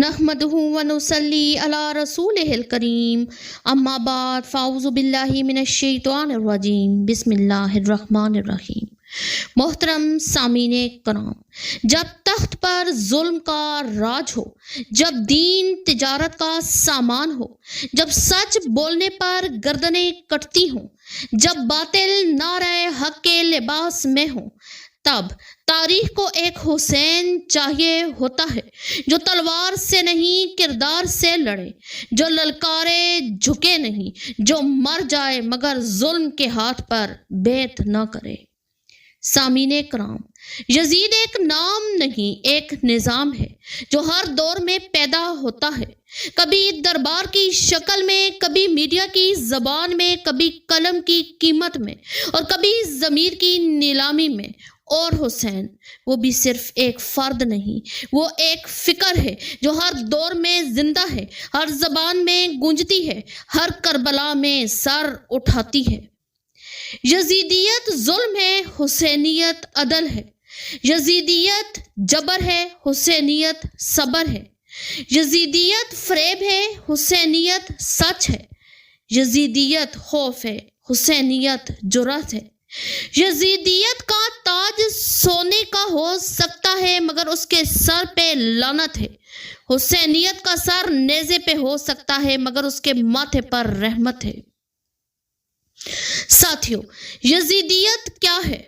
نحمدہ ونصلی علی رسولہ الکریم اما بعد فاعوذ باللہ من الشیطان الرجیم بسم اللہ الرحمن الرحیم۔ محترم سامعین کرام، جب تخت پر ظلم کا راج ہو، جب دین تجارت کا سامان ہو، جب سچ بولنے پر گردنیں کٹتی ہوں، جب باطل نعرہ حق کے لباس میں ہوں، تب تاریخ کو ایک حسین چاہیے ہوتا ہے جو تلوار سے نہیں کردار سے لڑے، جو للکارے جھکے نہیں، جو مر جائے مگر ظلم کے ہاتھ پر بیعت نہ کرے۔ سامعین کرام، یزید ایک نام نہیں، ایک نظام ہے جو ہر دور میں پیدا ہوتا ہے، کبھی دربار کی شکل میں، کبھی میڈیا کی زبان میں، کبھی قلم کی قیمت میں اور کبھی ضمیر کی نیلامی میں۔ اور حسین، وہ بھی صرف ایک فرد نہیں، وہ ایک فکر ہے جو ہر دور میں زندہ ہے، ہر زبان میں گونجتی ہے، ہر کربلا میں سر اٹھاتی ہے۔ یزیدیت ظلم ہے، حسینیت عدل ہے۔ یزیدیت جبر ہے، حسینیت صبر ہے۔ یزیدیت فریب ہے، حسینیت سچ ہے۔ یزیدیت خوف ہے، حسینیت جرأت ہے۔ یزیدیت کا تاج سونے کا ہو سکتا ہے مگر اس کے سر پہ لعنت ہے۔ حسینیت کا سر نیزے پہ ہو سکتا ہے مگر اس کے ماتھے پر رحمت ہے۔ ساتھیو، یزیدیت کیا ہے؟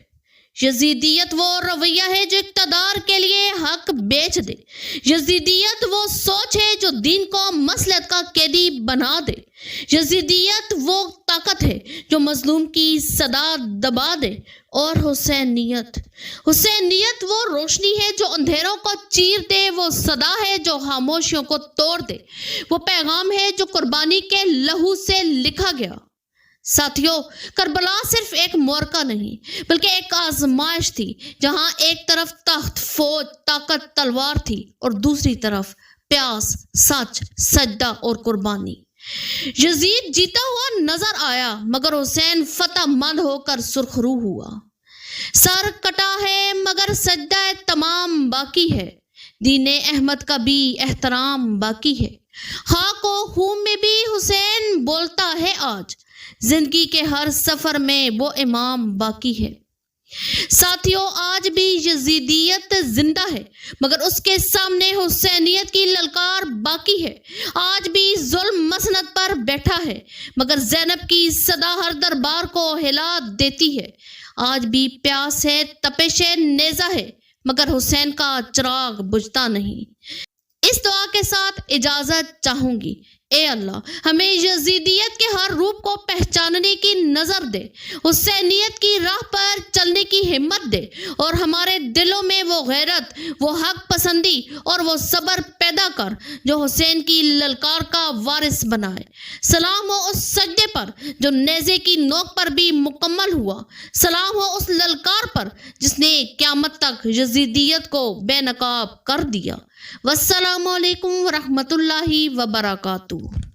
یزیدیت وہ رویہ ہے جو اقتدار کے لیے حق بیچ دے۔ یزیدیت وہ سوچ ہے جو دین کو مصلحت کا قیدی بنا دے۔ یزیدیت وہ طاقت ہے جو مظلوم کی صدا دبا دے۔ اور حسینیت وہ روشنی ہے جو اندھیروں کو چیر دے، وہ صدا ہے جو خاموشیوں کو توڑ دے، وہ پیغام ہے جو قربانی کے لہو سے لکھا گیا۔ ساتھیو، کربلا صرف ایک معرکہ نہیں بلکہ ایک آزمائش تھی، جہاں ایک طرف تخت، فوج، طاقت، تلوار تھی اور دوسری طرف پیاس، سچ، سجدہ اور قربانی۔ یزید جیتا ہوا نظر آیا مگر حسین فتح مند ہو کر سرخرو ہوا۔ سر کٹا ہے مگر سجدہ تمام باقی ہے، دین احمد کا بھی احترام باقی ہے۔ خاک و خون میں بھی حسین بولتا ہے آج، زندگی کے ہر سفر میں وہ امام باقی ہے۔ ساتھیو، آج بھی یزیدیت زندہ ہے مگر اس کے سامنے حسینیت کی للکار باقی ہے۔ آج بھی ظلم مسند پر بیٹھا ہے مگر زینب کی صدا ہر دربار کو ہلا دیتی ہے۔ آج بھی پیاس ہے، تپش نیزہ ہے مگر حسین کا چراغ بجھتا نہیں۔ اس دعا کے ساتھ اجازت چاہوں گی، اے اللہ ہمیں یزیدیت کے ہر روپ کو پہچاننے کی نظر دے، حسینیت کی راہ پر چلنے کی ہمت دے اور ہمارے دلوں میں وہ غیرت، وہ حق پسندی اور وہ صبر پیدا کر جو حسین کی للکار کا وارث بنائے۔ سلام ہو اس سجدے پر جو نیزے کی نوک پر بھی مکمل ہوا، سلام ہو اس للکار پر جس نے قیامت تک یزیدیت کو بے نقاب کر دیا۔ والسلام علیکم ورحمۃ اللہ وبرکاتہ۔